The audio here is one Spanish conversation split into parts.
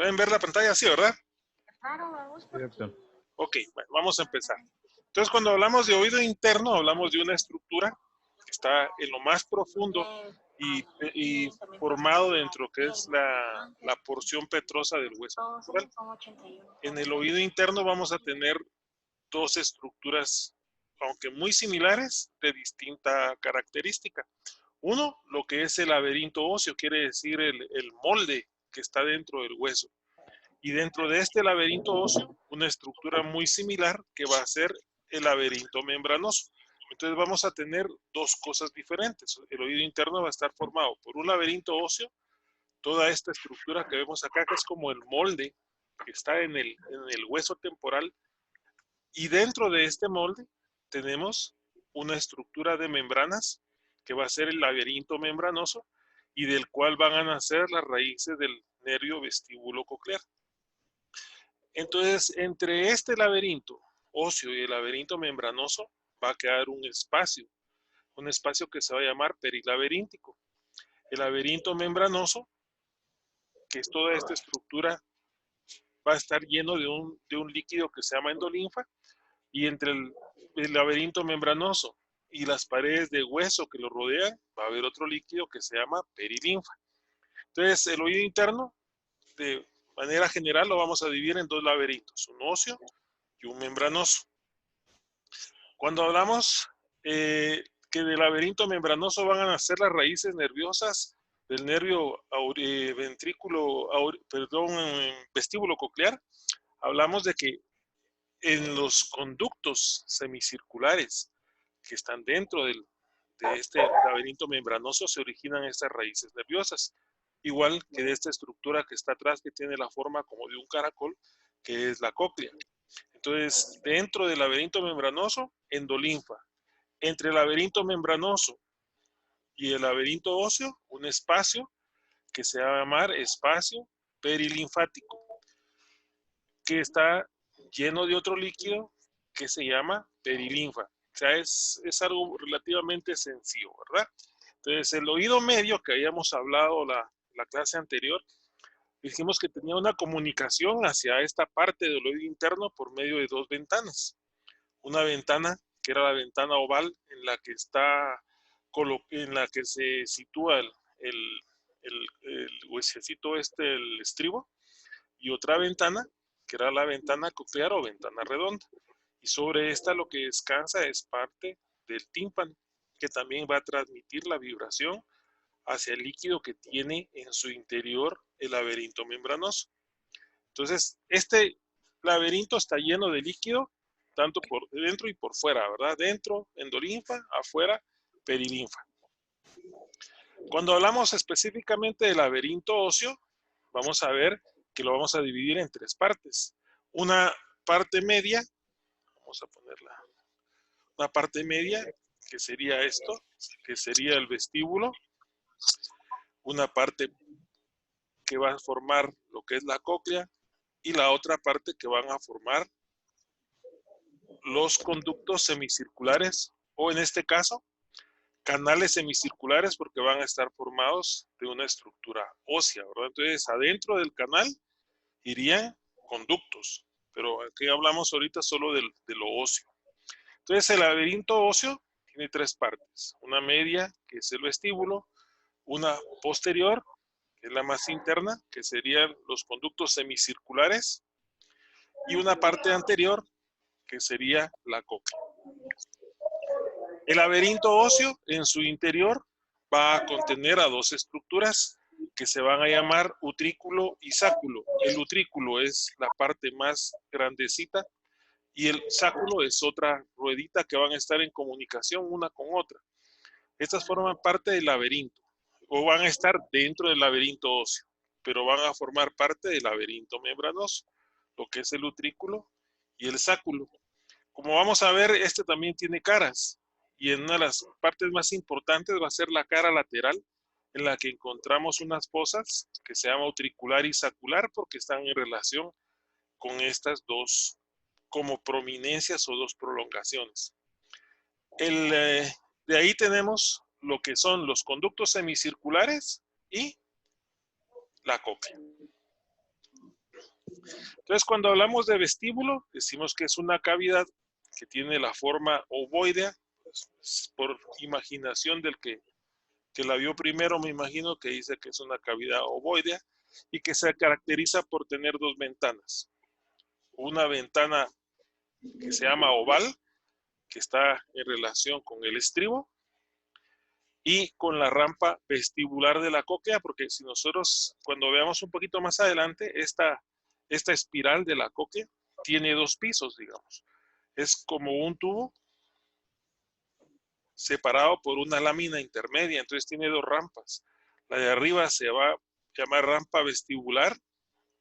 ¿Pueden ver la pantalla así, verdad? Cierto. Ok, bueno, vamos a empezar. Entonces, cuando hablamos de oído interno, hablamos de una estructura que está en lo más profundo y formado dentro de lo que es la porción petrosa del hueso temporal. En el oído interno vamos a tener dos estructuras, aunque muy similares, de distinta característica. Uno, lo que es el laberinto óseo, quiere decir el molde que está dentro del hueso. Y dentro de este laberinto óseo, una estructura muy similar que va a ser el laberinto membranoso. Entonces vamos a tener dos cosas diferentes. El oído interno va a estar formado por un laberinto óseo, toda esta estructura que vemos acá, que es como el molde que está en el hueso temporal. Y dentro de este molde tenemos una estructura de membranas que va a ser el laberinto membranoso y del cual van a nacer las raíces del nervio vestíbulo coclear. Entonces, entre este laberinto óseo y el laberinto membranoso va a quedar un espacio que se va a llamar perilaberíntico. El laberinto membranoso, que es toda esta estructura, va a estar lleno de un líquido que se llama endolinfa, y entre el laberinto membranoso y las paredes de hueso que lo rodean, va a haber otro líquido que se llama perilinfa. Entonces, el oído interno, de manera general, lo vamos a dividir en dos laberintos, un óseo y un membranoso. Cuando hablamos que del laberinto membranoso van a nacer las raíces nerviosas del nervio vestíbulo coclear, hablamos de que en los conductos semicirculares que están dentro de este laberinto membranoso se originan estas raíces nerviosas, igual que de esta estructura que está atrás, que tiene la forma como de un caracol, que es la cóclea. Entonces, dentro del laberinto membranoso, endolinfa. Entre el laberinto membranoso y el laberinto óseo, un espacio que se va a llamar espacio perilinfático, que está lleno de otro líquido que se llama perilinfa. O sea, es algo relativamente sencillo, ¿verdad? Entonces, el oído medio, que habíamos hablado la clase anterior, dijimos que tenía una comunicación hacia esta parte del oído interno por medio de dos ventanas. Una ventana que era la ventana oval en la que se sitúa el huesecito el estribo, y otra ventana que era la ventana coclear o ventana redonda. Y sobre esta lo que descansa es parte del tímpano, que también va a transmitir la vibración hacia el líquido que tiene en su interior el laberinto membranoso. Entonces, este laberinto está lleno de líquido, tanto por dentro y por fuera, ¿verdad? Dentro, endolinfa, afuera, perilinfa. Cuando hablamos específicamente del laberinto óseo, vamos a ver que lo vamos a dividir en tres partes. Una parte media, vamos a ponerla, una parte media, que sería esto, que sería el vestíbulo. Una parte que va a formar lo que es la cóclea, y la otra parte que van a formar los conductos semicirculares, o en este caso, canales semicirculares, porque van a estar formados de una estructura ósea, ¿verdad? Entonces, adentro del canal irían conductos, pero aquí hablamos ahorita solo de lo óseo. Entonces, el laberinto óseo tiene tres partes: una media, que es el vestíbulo; una posterior, que es la más interna, que serían los conductos semicirculares; y una parte anterior, que sería la cóclea. El laberinto óseo en su interior va a contener a dos estructuras que se van a llamar utrículo y sáculo. El utrículo es la parte más grandecita y el sáculo es otra ruedita que van a estar en comunicación una con otra. Estas forman parte del laberinto, o van a estar dentro del laberinto óseo, pero van a formar parte del laberinto membranoso, lo que es el utrículo y el sáculo. Como vamos a ver, este también tiene caras, y en una de las partes más importantes va a ser la cara lateral, en la que encontramos unas fosas que se llama utricular y sacular, porque están en relación con estas dos como prominencias o dos prolongaciones. De ahí tenemos lo que son los conductos semicirculares y la cóclea. Entonces, cuando hablamos de vestíbulo, decimos que es una cavidad que tiene la forma ovoidea, pues, por imaginación del que la vio primero, me imagino que dice que es una cavidad ovoidea y que se caracteriza por tener dos ventanas. Una ventana que se llama oval, que está en relación con el estribo, y con la rampa vestibular de la cóclea, porque si nosotros, cuando veamos un poquito más adelante, esta espiral de la cóclea tiene dos pisos, digamos. Es como un tubo separado por una lámina intermedia, entonces tiene dos rampas. La de arriba se va a llamar rampa vestibular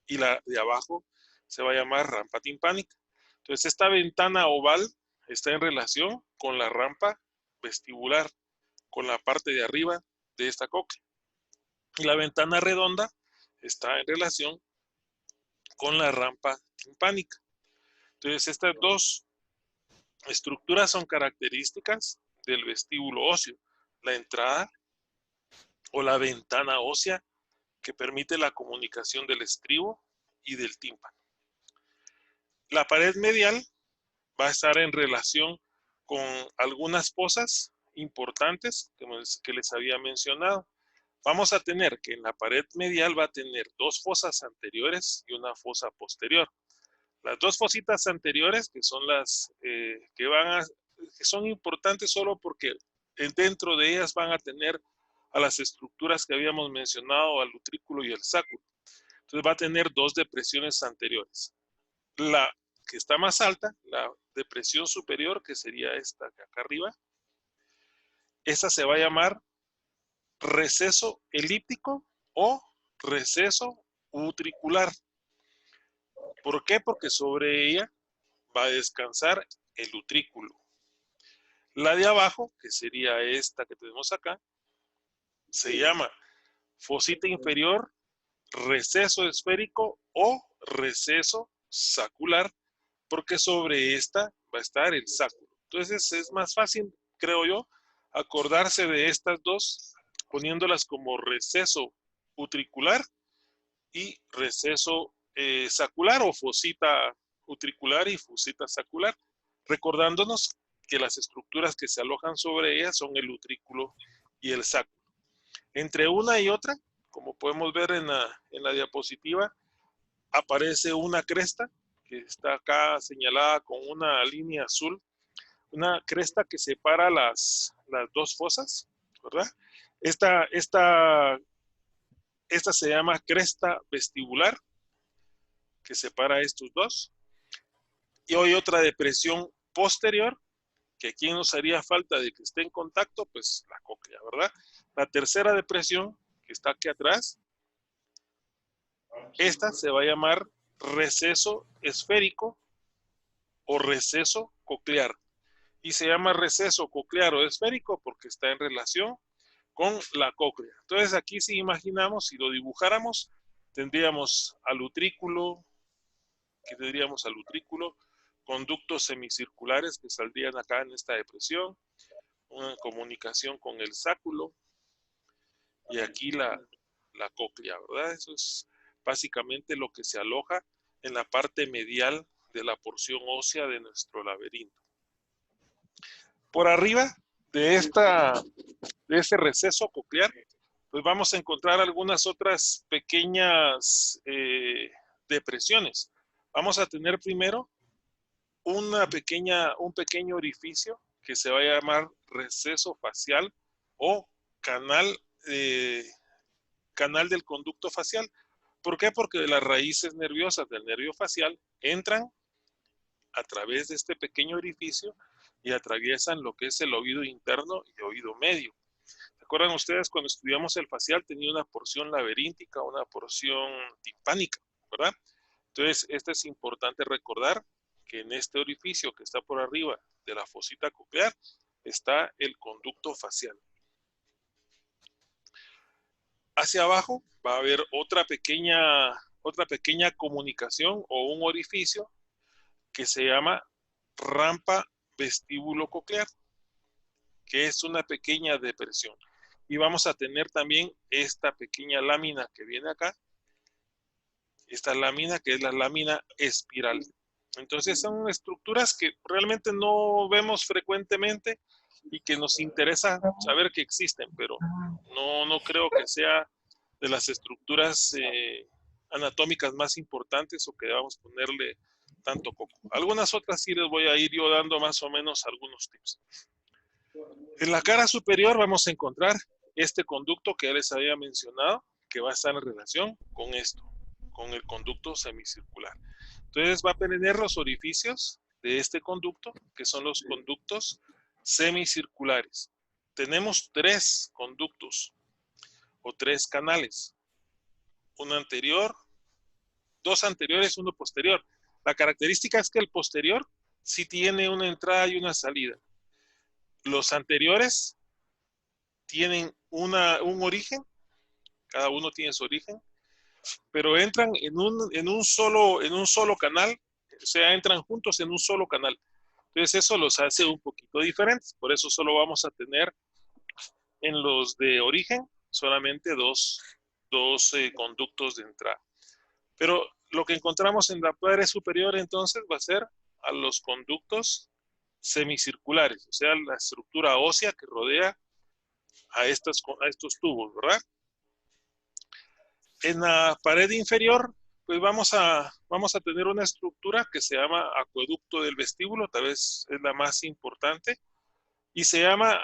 y la de abajo se va a llamar rampa timpánica. Entonces esta ventana oval está en relación con la rampa vestibular, con la parte de arriba de esta cóclea. Y la ventana redonda está en relación con la rampa timpánica. Entonces estas dos estructuras son características del vestíbulo óseo. La entrada o la ventana ósea que permite la comunicación del estribo y del tímpano. La pared medial va a estar en relación con algunas fosas importantes que les había mencionado. Vamos a tener que en la pared medial va a tener dos fosas anteriores y una fosa posterior. Las dos fositas anteriores, que son las que son importantes solo porque dentro de ellas van a tener a las estructuras que habíamos mencionado, al utrículo y el sáculo. Entonces va a tener dos depresiones anteriores. La que está más alta, la depresión superior, que sería esta de acá arriba, esa se va a llamar receso elíptico o receso utricular. ¿Por qué? Porque sobre ella va a descansar el utrículo. La de abajo, que sería esta que tenemos acá, se llama fosita inferior, receso esférico o receso sacular, porque sobre esta va a estar el sáculo. Entonces es más fácil, creo yo, acordarse de estas dos, poniéndolas como receso utricular y receso sacular o fosita utricular y fosita sacular, recordándonos que las estructuras que se alojan sobre ellas son el utrículo y el sáculo. Entre una y otra, como podemos ver en la diapositiva, aparece una cresta que está acá señalada con una línea azul, una cresta que separa las dos fosas, ¿verdad? Esta se llama cresta vestibular, que separa estos dos. Y hoy otra depresión posterior, que aquí nos haría falta de que esté en contacto, pues la cóclea, ¿verdad? La tercera depresión, que está aquí atrás, esta se va a llamar receso esférico o receso coclear. Y se llama receso coclear o esférico porque está en relación con la cóclea. Entonces aquí si imaginamos, si lo dibujáramos, tendríamos al utrículo, conductos semicirculares que saldrían acá en esta depresión, una comunicación con el sáculo y aquí la cóclea, ¿verdad? Eso es básicamente lo que se aloja en la parte medial de la porción ósea de nuestro laberinto. Por arriba de ese receso coclear, pues vamos a encontrar algunas otras pequeñas depresiones. Vamos a tener primero un pequeño orificio que se va a llamar receso facial o canal del conducto facial. ¿Por qué? Porque las raíces nerviosas del nervio facial entran a través de este pequeño orificio y atraviesan lo que es el oído interno y oído medio. ¿Se acuerdan ustedes cuando estudiamos el facial? Tenía una porción laberíntica, una porción timpánica, ¿verdad? Entonces, esto es importante recordar que en este orificio que está por arriba de la fosita coclear está el conducto facial. Hacia abajo va a haber otra pequeña comunicación o un orificio que se llama rampa vestíbulo coclear, que es una pequeña depresión. Y vamos a tener también esta pequeña lámina que viene acá, esta lámina que es la lámina espiral. Entonces son estructuras que realmente no vemos frecuentemente y que nos interesa saber que existen, pero no creo que sea de las estructuras anatómicas más importantes o que debamos ponerle tanto coco. Algunas otras sí les voy a ir yo dando más o menos algunos tips. En la cara superior vamos a encontrar este conducto que ya les había mencionado, que va a estar en relación con esto, con el conducto semicircular. Entonces va a tener los orificios de este conducto, que son los conductos semicirculares. Tenemos 3 conductos o 3 canales. Uno anterior, 2 anteriores, uno posterior. La característica es que el posterior sí tiene una entrada y una salida. Los anteriores tienen un origen, cada uno tiene su origen, pero entran en un solo canal, o sea, entran juntos en un solo canal. Entonces eso los hace un poquito diferentes, por eso solo vamos a tener en los de origen solamente dos conductos de entrada. Pero lo que encontramos en la pared superior entonces va a ser a los conductos semicirculares, o sea, la estructura ósea que rodea a estos tubos, ¿verdad? En la pared inferior, pues vamos a tener una estructura que se llama acueducto del vestíbulo, tal vez es la más importante, y se llama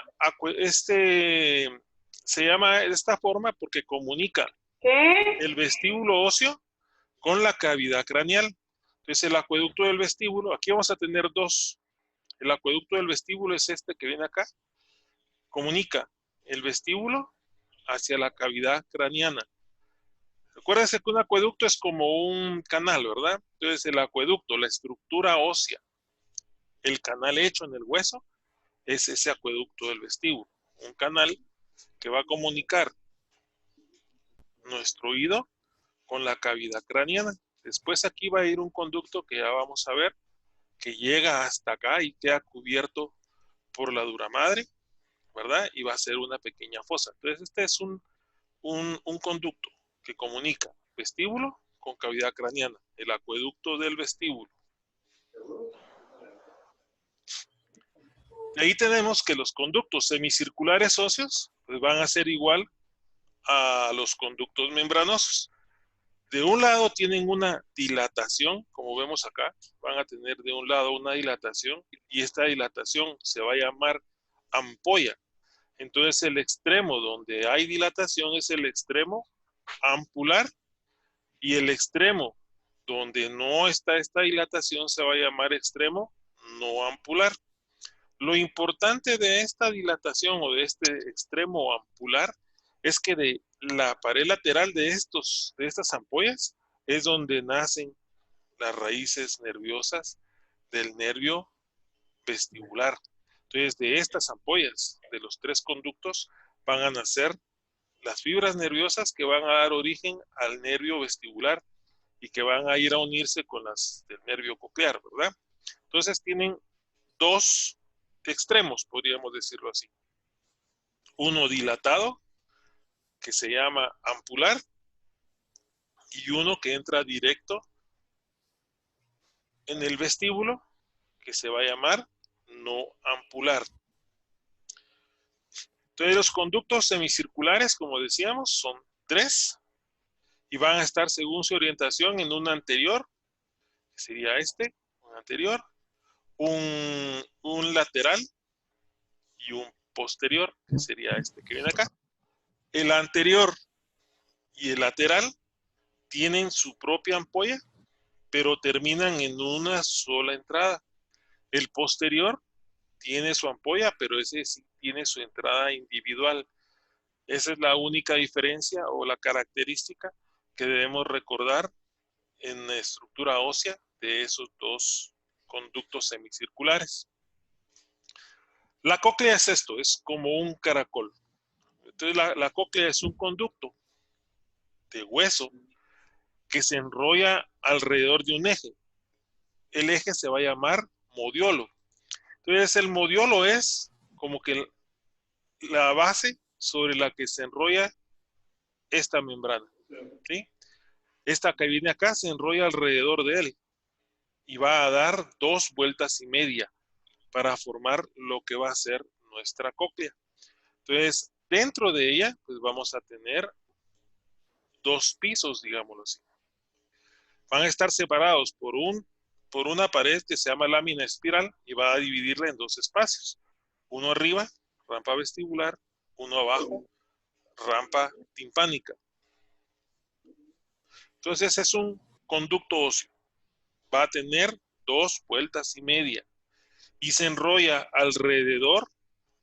de esta forma porque comunica el vestíbulo óseo con la cavidad craneal. Entonces el acueducto del vestíbulo, aquí vamos a tener 2. El acueducto del vestíbulo es este que viene acá, comunica el vestíbulo hacia la cavidad craneana. Recuérdense que un acueducto es como un canal, ¿verdad? Entonces el acueducto, la estructura ósea, el canal hecho en el hueso, es ese acueducto del vestíbulo. Un canal que va a comunicar nuestro oído con la cavidad craneana. Después aquí va a ir un conducto que ya vamos a ver, que llega hasta acá y queda cubierto por la dura madre, ¿verdad? Y va a ser una pequeña fosa. Entonces este es un conducto que comunica vestíbulo con cavidad craneana, el acueducto del vestíbulo. De ahí tenemos que los conductos semicirculares óseos pues van a ser igual a los conductos membranosos. De un lado tienen una dilatación, como vemos acá, van a tener de un lado una dilatación y esta dilatación se va a llamar ampolla. Entonces el extremo donde hay dilatación es el extremo ampular y el extremo donde no está esta dilatación se va a llamar extremo no ampular. Lo importante de esta dilatación o de este extremo ampular es que de la pared lateral de estas ampollas es donde nacen las raíces nerviosas del nervio vestibular. Entonces, de estas ampollas, de los 3 conductos, van a nacer las fibras nerviosas que van a dar origen al nervio vestibular y que van a ir a unirse con las del nervio coclear, ¿verdad? Entonces tienen 2 extremos, podríamos decirlo así. Uno dilatado, que se llama ampular, y uno que entra directo en el vestíbulo, que se va a llamar no ampular. Entonces los conductos semicirculares, como decíamos, son 3 y van a estar según su orientación en un anterior, que sería este, un anterior, un lateral y un posterior, que sería este que viene acá. El anterior y el lateral tienen su propia ampolla, pero terminan en una sola entrada. El posterior tiene su ampolla, pero ese sí tiene su entrada individual. Esa es la única diferencia o la característica que debemos recordar en la estructura ósea de esos 2 conductos semicirculares. La cóclea es esto, es como un caracol. Entonces la cóclea es un conducto de hueso que se enrolla alrededor de un eje. El eje se va a llamar modiolo. Entonces el modiolo es como que la base sobre la que se enrolla esta membrana, ¿sí? Esta que viene acá se enrolla alrededor de él y va a dar 2 vueltas y media para formar lo que va a ser nuestra cóclea. Entonces, dentro de ella, pues vamos a tener 2 pisos, digámoslo así. Van a estar separados por una pared que se llama lámina espiral y va a dividirla en 2 espacios. Uno arriba, rampa vestibular, uno abajo, rampa timpánica. Entonces es un conducto óseo. Va a tener 2 vueltas y media y se enrolla alrededor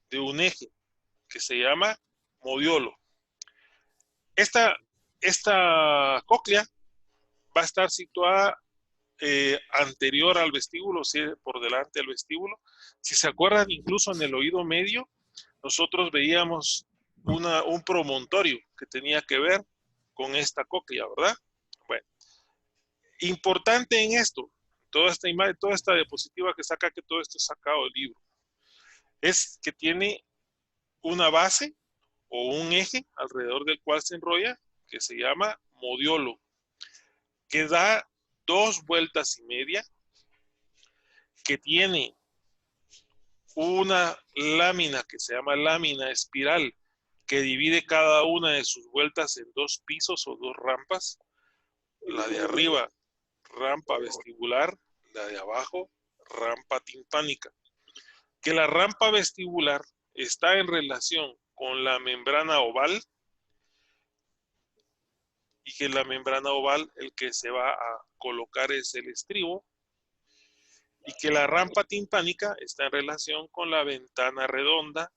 de un eje que se llama modiolo. Esta cóclea va a estar situada anterior al vestíbulo, sí, por delante del vestíbulo. Si se acuerdan, incluso en el oído medio, nosotros veíamos un promontorio que tenía que ver con esta cóclea, ¿verdad? Bueno, importante en esto, toda esta imagen, toda esta diapositiva que saca, que todo esto es sacado del libro, es que tiene una base o un eje alrededor del cual se enrolla, que se llama modiolo, que da 2 vueltas y media, que tiene una lámina que se llama lámina espiral, que divide cada una de sus vueltas en 2 pisos o 2 rampas. La de arriba, rampa vestibular, la de abajo, rampa timpánica. Que la rampa vestibular está en relación con la membrana oval y que la membrana oval el que se va a colocar es el estribo y que la rampa timpánica está en relación con la ventana redonda,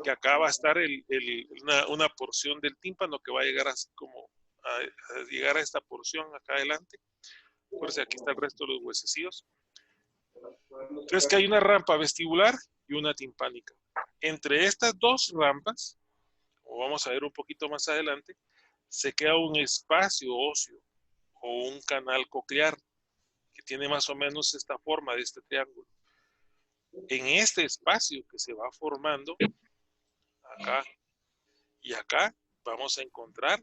que acá va a estar una porción del tímpano que va a llegar así como a llegar a esta porción acá adelante. Por eso aquí está el resto de los huesecillos. Entonces que hay una rampa vestibular y una timpánica. Entre estas 2 rampas, o vamos a ver un poquito más adelante, se queda un espacio óseo o un canal coclear que tiene más o menos esta forma de este triángulo. En este espacio que se va formando, acá y acá, vamos a encontrar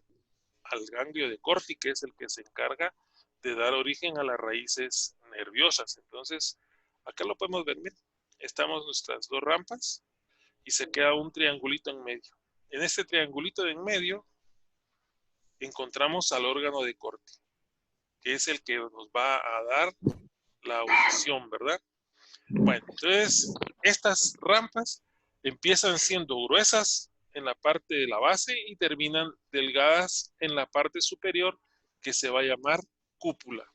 al ganglio de Corti, que es el que se encarga de dar origen a las raíces nerviosas. Entonces, acá lo podemos ver, miren, estamos nuestras 2 rampas y se queda un triangulito en medio. En este triangulito de en medio encontramos al órgano de Corti, que es el que nos va a dar la audición, ¿verdad? Bueno, entonces estas rampas empiezan siendo gruesas en la parte de la base y terminan delgadas en la parte superior, que se va a llamar cúpula.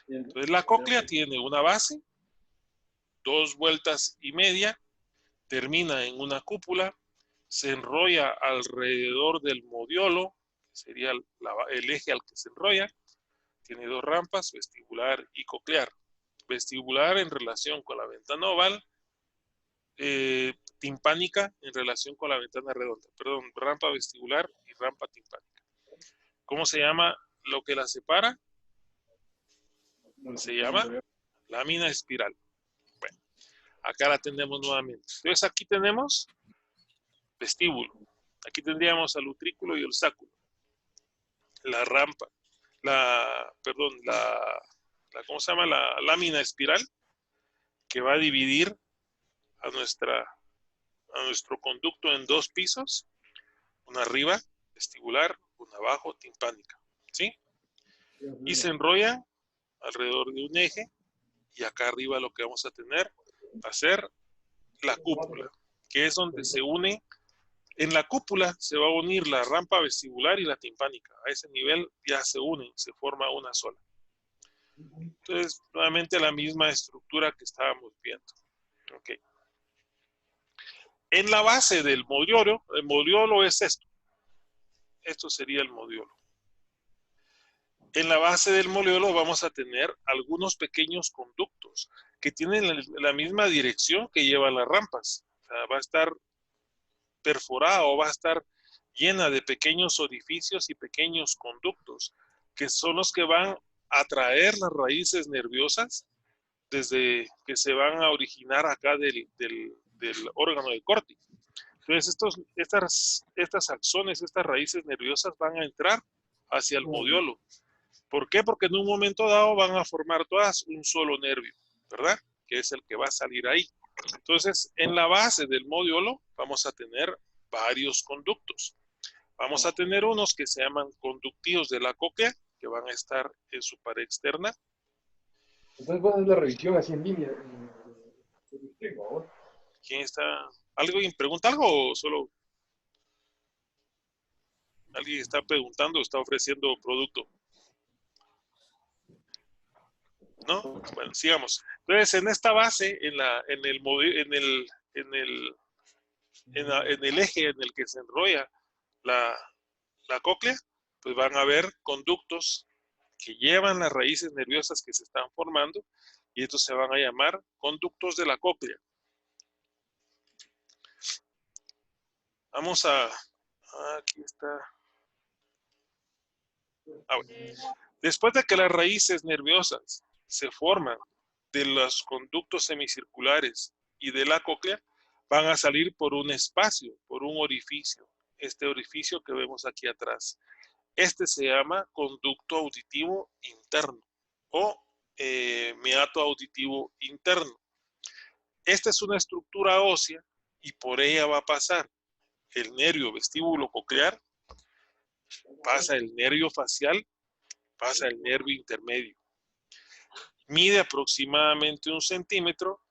Entonces la cóclea tiene una base, 2 vueltas y media, termina en una cúpula, se enrolla alrededor del modiolo, que sería el eje al que se enrolla, tiene 2 rampas, vestibular y coclear. Vestibular en relación con la ventana oval, timpánica en relación con la ventana redonda. Perdón, rampa vestibular y rampa timpánica. ¿Cómo se llama lo que la separa? Se llama lámina espiral. Bueno, acá la tenemos nuevamente. Entonces aquí tenemos vestíbulo. Aquí tendríamos al utrículo y el sáculo. La rampa, ¿cómo se llama? La lámina espiral que va a dividir a nuestro conducto en 2 pisos, una arriba, vestibular, una abajo, timpánica, ¿sí? Y se enrolla alrededor de un eje y acá arriba lo que vamos a tener va a ser la cúpula, que es donde se une. En la cúpula se va a unir la rampa vestibular y la timpánica. A ese nivel ya se unen, se forma una sola. Entonces, nuevamente la misma estructura que estábamos viendo. Ok. En la base del modiolo, el modiolo es esto. Esto sería el modiolo. En la base del modiolo vamos a tener algunos pequeños conductos que tienen la misma dirección que llevan las rampas. O sea, va a estar perforada o va a estar llena de pequeños orificios y pequeños conductos, que son los que van a traer las raíces nerviosas desde que se van a originar acá del órgano de Corti. Entonces, estas axones, estas raíces nerviosas van a entrar hacia el modiolo. ¿Por qué? Porque en un momento dado van a formar todas un solo nervio, ¿verdad? Que es el que va a salir ahí. Entonces, en la base del modiolo vamos a tener varios conductos. Vamos a tener unos que se llaman conductivos de la cóclea, que van a estar en su pared externa. Entonces vos haces la revisión así en línea. ¿Quién está? ¿Alguien pregunta algo o solo alguien está preguntando o está ofreciendo producto? ¿No? Bueno, sigamos. Entonces, en esta base, en el eje en el que se enrolla la cóclea, pues van a haber conductos que llevan las raíces nerviosas que se están formando y estos se van a llamar conductos de la cóclea. Vamos a... Aquí está. Después de que las raíces nerviosas se forman de los conductos semicirculares y de la cóclea, van a salir por un espacio, por un orificio. Este orificio que vemos aquí atrás. Este se llama conducto auditivo interno o meato auditivo interno. Esta es una estructura ósea y por ella va a pasar el nervio vestíbulo coclear, pasa el nervio facial, pasa el nervio intermedio. Mide aproximadamente 1 centímetro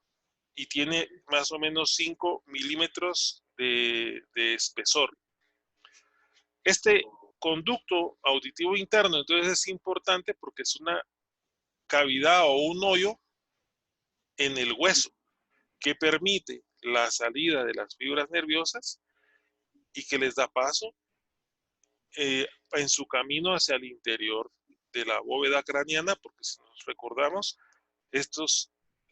y tiene más o menos 5 milímetros de espesor. Este conducto auditivo interno entonces es importante porque es una cavidad o un hoyo en el hueso que permite la salida de las fibras nerviosas y que les da paso en su camino hacia el interior de la bóveda craneana, porque si nos recordamos,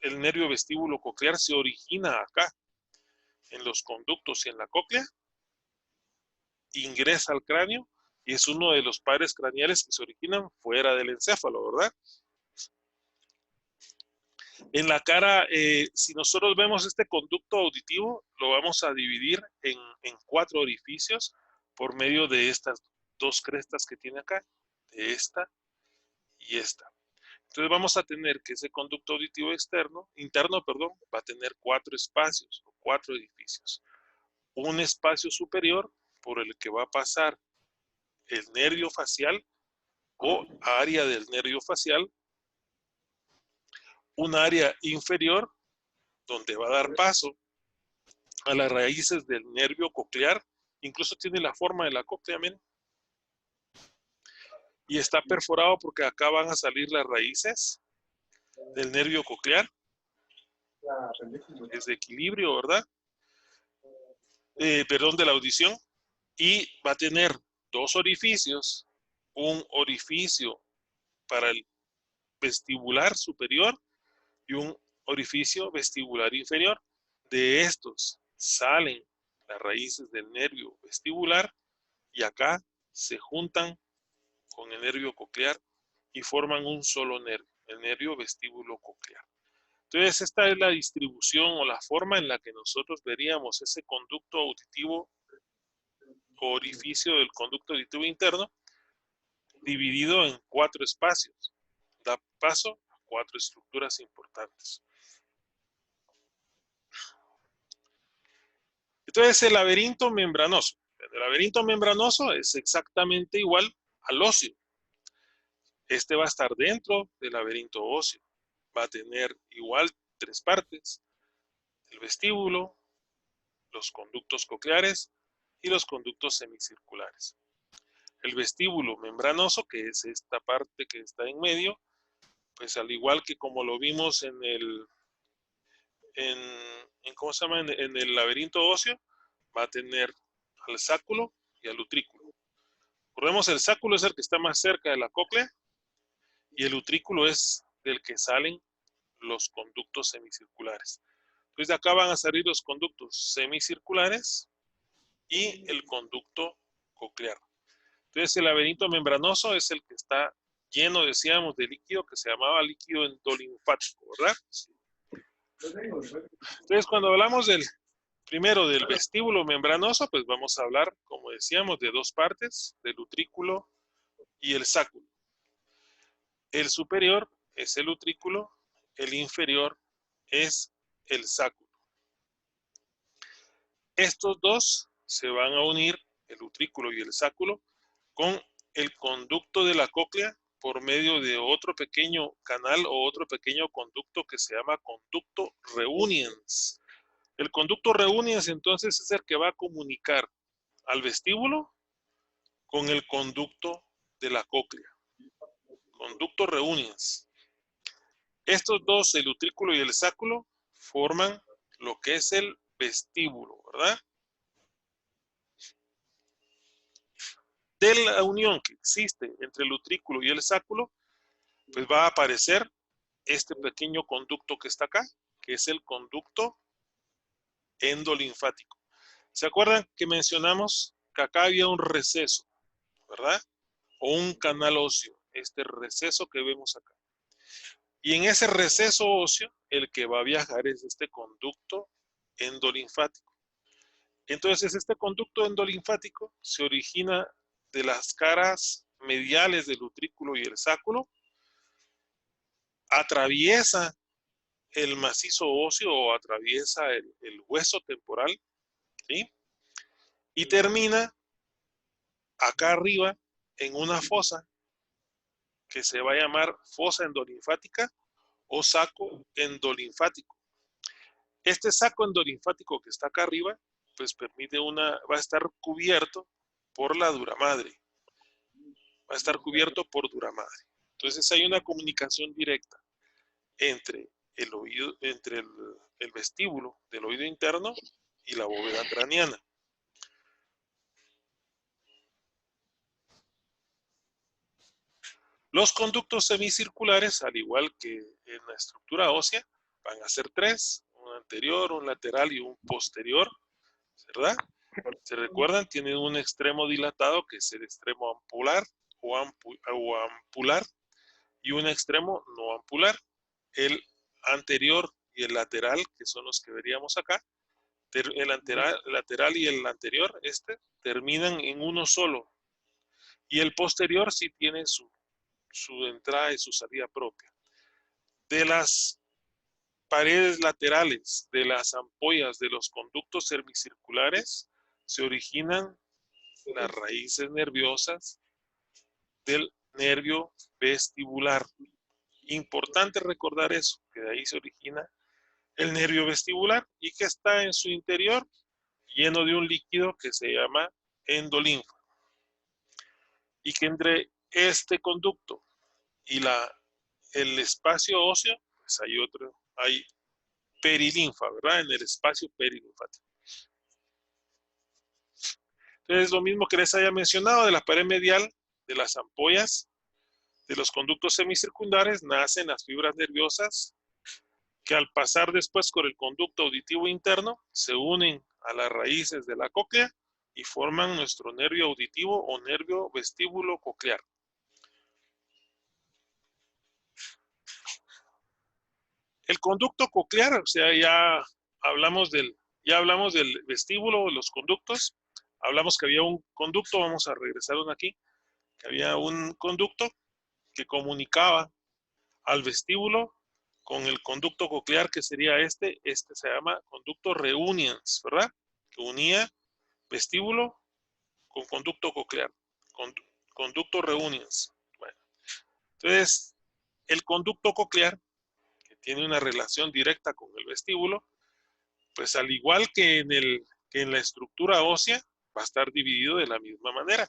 el nervio vestíbulo coclear se origina acá, en los conductos y en la cóclea, ingresa al cráneo y es uno de los pares craneales que se originan fuera del encéfalo, ¿verdad? En la cara, si nosotros vemos este conducto auditivo, lo vamos a dividir en 4 orificios por medio de estas 2 crestas que tiene acá, de esta y esta. Entonces vamos a tener que ese conducto auditivo interno, va a tener 4 espacios o 4 edificios. Un espacio superior por el que va a pasar el nervio facial o área del nervio facial, un área inferior donde va a dar paso a las raíces del nervio coclear, incluso tiene la forma de la cóclea, miren. Y está perforado porque acá van a salir las raíces del nervio coclear. Es de equilibrio, ¿verdad? Perdón, de la audición. Y va a tener 2 orificios, un orificio para el vestibular superior y un orificio vestibular inferior. De estos salen las raíces del nervio vestibular y acá se juntan con el nervio coclear y forman un solo nervio, el nervio vestíbulo coclear. Entonces, esta es la distribución o la forma en la que nosotros veríamos ese conducto auditivo o orificio del conducto auditivo interno dividido en 4 espacios. Da paso a 4 estructuras importantes. Entonces, el laberinto membranoso. El laberinto membranoso es exactamente igual al óseo. Este va a estar dentro del laberinto óseo. Va a tener igual 3 partes. El vestíbulo, los conductos cocleares y los conductos semicirculares. El vestíbulo membranoso, que es esta parte que está en medio, pues al igual que como lo vimos en el laberinto óseo, va a tener al sáculo y al utrículo. Recordemos, el sáculo es el que está más cerca de la cóclea y el utrículo es del que salen los conductos semicirculares. Entonces de acá van a salir los conductos semicirculares y el conducto coclear. Entonces el laberinto membranoso es el que está lleno, decíamos, de líquido que se llamaba líquido endolinfático, ¿verdad? Entonces cuando hablamos primero del vestíbulo membranoso, pues vamos a hablar, como decíamos, de 2 partes, del utrículo y el sáculo. El superior es el utrículo, el inferior es el sáculo. Estos dos se van a unir, el utrículo y el sáculo, con el conducto de la cóclea por medio de otro pequeño canal o otro pequeño conducto que se llama conducto reuniens. El conducto reuniens entonces es el que va a comunicar al vestíbulo con el conducto de la cóclea. Conducto reuniens. Estos dos, el utrículo y el sáculo, forman lo que es el vestíbulo, ¿verdad? De la unión que existe entre el utrículo y el sáculo, pues va a aparecer este pequeño conducto que está acá, que es el conducto endolinfático. ¿Se acuerdan que mencionamos que acá había un receso, verdad? O un canal óseo, este receso que vemos acá. Y en ese receso óseo, el que va a viajar es este conducto endolinfático. Entonces, este conducto endolinfático se origina de las caras mediales del utrículo y el sáculo, atraviesa el macizo óseo o atraviesa el hueso temporal, ¿sí? Y termina acá arriba en una fosa que se va a llamar fosa endolinfática o saco endolinfático. Este saco endolinfático que está acá arriba, pues permite va a estar cubierto por la dura madre. Va a estar cubierto por dura madre. Entonces hay una comunicación directa entre el oído, entre el vestíbulo del oído interno y la bóveda craneana. Los conductos semicirculares, al igual que en la estructura ósea, van a ser tres, un anterior, un lateral y un posterior, ¿verdad? ¿Se recuerdan? Tienen un extremo dilatado que es el extremo ampular o ampular y un extremo no ampular. El anterior y el lateral, que son los que veríamos acá, el lateral y el anterior, terminan en uno solo. Y el posterior sí tiene su entrada y su salida propia. De las paredes laterales, de las ampollas, de los conductos semicirculares, se originan las raíces nerviosas del nervio vestibular. Importante recordar eso, que de ahí se origina el nervio vestibular y que está en su interior lleno de un líquido que se llama endolinfa. Y que entre este conducto y el espacio óseo, pues hay perilinfa, ¿verdad? En el espacio perilinfático. Entonces, lo mismo que les haya mencionado de la pared medial de las ampollas, de los conductos semicirculares, nacen las fibras nerviosas que al pasar después por el conducto auditivo interno, se unen a las raíces de la cóclea y forman nuestro nervio auditivo o nervio vestíbulo coclear. El conducto coclear, o sea, ya hablamos del vestíbulo, los conductos. Hablamos que había un conducto, vamos a regresar uno aquí, que había un conducto que comunicaba al vestíbulo con el conducto coclear, que sería este se llama conducto reuniens, ¿verdad? Que unía vestíbulo con conducto coclear, conducto reuniens. Bueno, entonces, el conducto coclear, que tiene una relación directa con el vestíbulo, pues al igual que en la estructura ósea, va a estar dividido de la misma manera.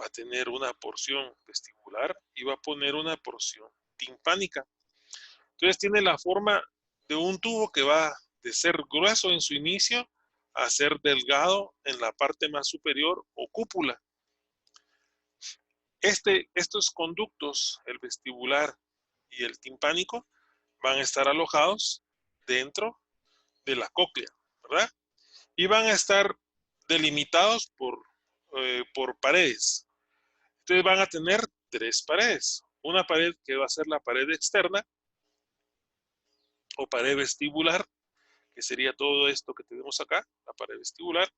Va a tener una porción vestibular y va a poner una porción timpánica. Entonces tiene la forma de un tubo que va de ser grueso en su inicio a ser delgado en la parte más superior o cúpula. Estos conductos, el vestibular y el timpánico, van a estar alojados dentro de la cóclea, ¿verdad? Y van a estar delimitados por paredes. Entonces van a tener tres paredes. Una pared que va a ser la pared externa o pared vestibular, que sería todo esto que tenemos acá, la pared vestibular.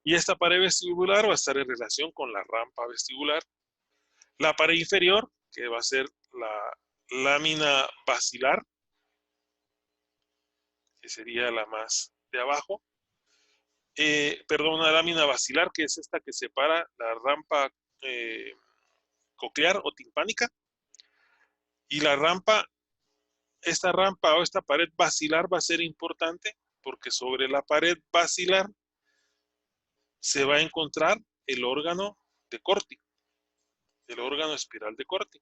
Y esta pared vestibular va a estar en relación con la rampa vestibular La pared inferior, que va a ser la lámina basilar, que sería la más de abajo. Perdón, una lámina basilar, que es esta que separa la rampa coclear o timpánica. Y la rampa, esta rampa o esta pared basilar va a ser importante porque sobre la pared basilar se va a encontrar el órgano de Corti, el órgano espiral de Corti.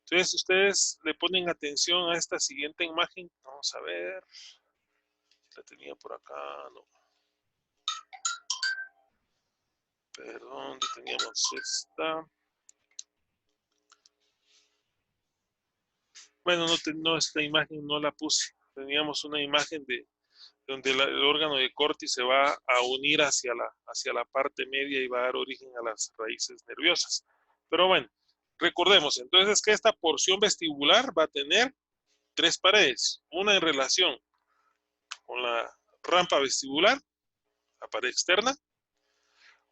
Entonces, si ustedes le ponen atención a esta siguiente imagen, vamos a ver, la tenía por acá, no. Perdón, teníamos esta. Bueno, no, esta imagen no la puse. Teníamos una imagen de donde el órgano de Corti se va a unir hacia la parte media y va a dar origen a las raíces nerviosas. Pero bueno, recordemos entonces que esta porción vestibular va a tener 3 paredes. Una en relación con la rampa vestibular, la pared externa,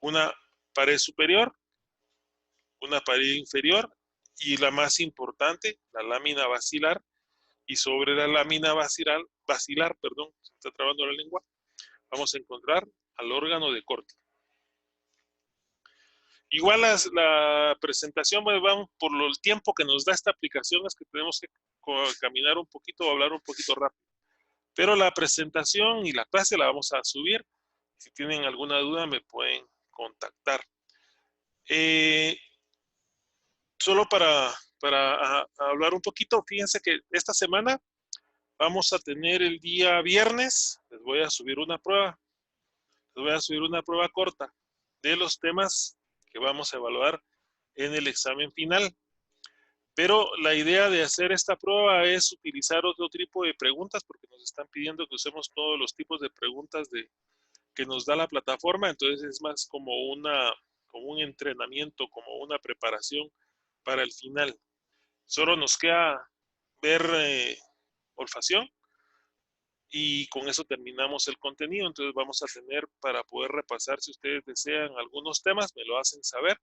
una pared superior, una pared inferior y la más importante, la lámina basilar, y sobre la lámina basilar, perdón, se está trabando la lengua, vamos a encontrar al órgano de Corti. Igual la presentación, bueno, vamos por el tiempo que nos da esta aplicación, es que tenemos que caminar un poquito o hablar un poquito rápido. Pero la presentación y la clase la vamos a subir. Si tienen alguna duda me pueden contactar. Solo para hablar un poquito, fíjense que esta semana vamos a tener el día viernes, les voy a subir una prueba corta de los temas que vamos a evaluar en el examen final. Pero la idea de hacer esta prueba es utilizar otro tipo de preguntas, porque nos están pidiendo que usemos todos los tipos de preguntas que nos da la plataforma, entonces es más como un entrenamiento, como una preparación para el final. Solo nos queda ver olfacción y con eso terminamos el contenido. Entonces vamos a tener, para poder repasar, si ustedes desean algunos temas, me lo hacen saber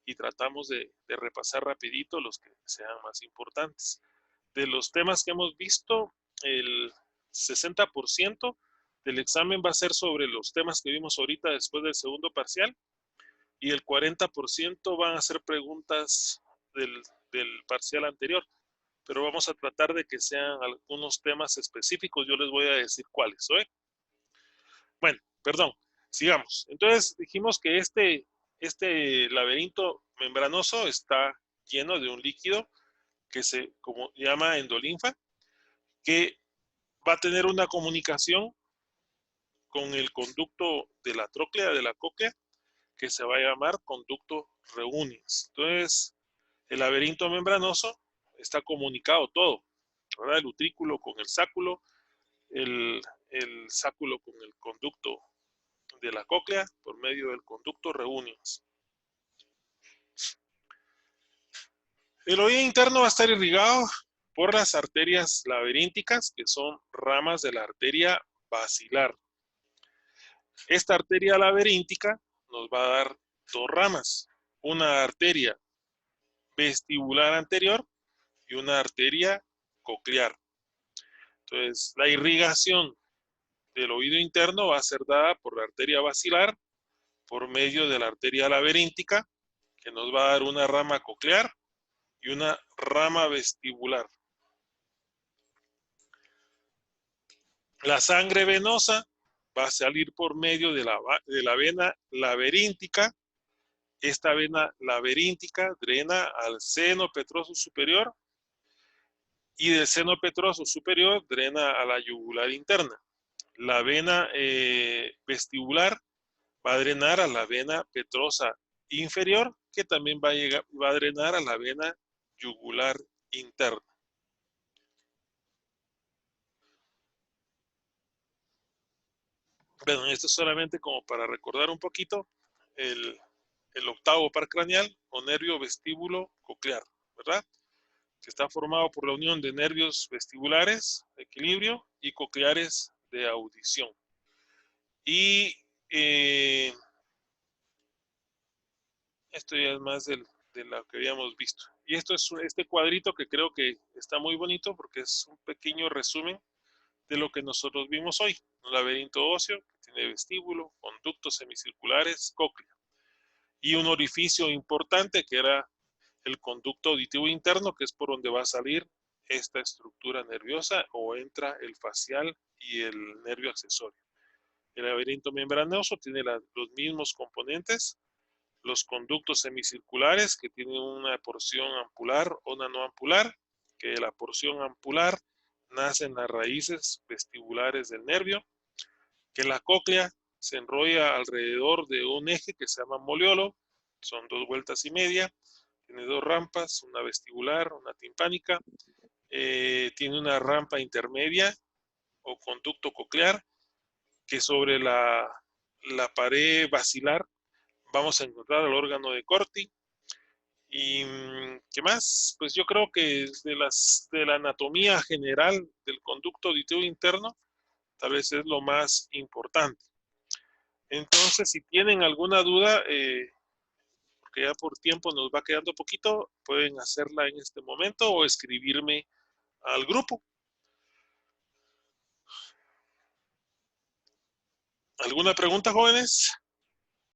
y tratamos de repasar rapidito los que sean más importantes. De los temas que hemos visto, el 60% del examen va a ser sobre los temas que vimos ahorita después del segundo parcial y el 40% van a ser preguntas del parcial anterior, pero vamos a tratar de que sean algunos temas específicos. Yo les voy a decir cuáles, ¿eh? Bueno, perdón, sigamos. Entonces dijimos que este laberinto membranoso está lleno de un líquido que se como llama endolinfa, que va a tener una comunicación con el conducto de la tróclea, de la cóclea, que se va a llamar conducto Reunions. Entonces, el laberinto membranoso está comunicado todo, ¿verdad? El utrículo con el sáculo, el sáculo con el conducto de la cóclea por medio del conducto Reunions. El oído interno va a estar irrigado por las arterias laberínticas, que son ramas de la arteria basilar. Esta arteria laberíntica nos va a dar 2 ramas, una arteria vestibular anterior y una arteria coclear. Entonces, la irrigación del oído interno va a ser dada por la arteria basilar por medio de la arteria laberíntica, que nos va a dar una rama coclear y una rama vestibular. La sangre venosa va a salir por medio de la vena laberíntica. Esta vena laberíntica drena al seno petroso superior y del seno petroso superior drena a la yugular interna. La vena vestibular va a drenar a la vena petrosa inferior, que también va a drenar a la vena yugular interna. Bueno, esto es solamente como para recordar un poquito el octavo par craneal o nervio vestíbulo coclear, ¿verdad? Que está formado por la unión de nervios vestibulares de equilibrio y cocleares de audición. Y esto ya es más del de lo que habíamos visto. Y esto es este cuadrito que creo que está muy bonito porque es un pequeño resumen de lo que nosotros vimos hoy. Un laberinto óseo que tiene vestíbulo, conductos semicirculares, cóclea. Y un orificio importante que era el conducto auditivo interno, que es por donde va a salir esta estructura nerviosa o entra el facial y el nervio accesorio. El laberinto membranoso tiene los mismos componentes, los conductos semicirculares que tienen una porción ampular o una no ampular, que la porción ampular nace en las raíces vestibulares del nervio, que la cóclea se enrolla alrededor de un eje que se llama moliolo, son 2 vueltas y media, tiene 2 rampas, una vestibular, una timpánica, tiene una rampa intermedia o conducto coclear, que sobre la pared basilar vamos a encontrar el órgano de Corti. ¿Y qué más? Pues yo creo que de la anatomía general del conducto auditivo interno, tal vez es lo más importante. Entonces, si tienen alguna duda, porque ya por tiempo nos va quedando poquito, pueden hacerla en este momento o escribirme al grupo. ¿Alguna pregunta, jóvenes?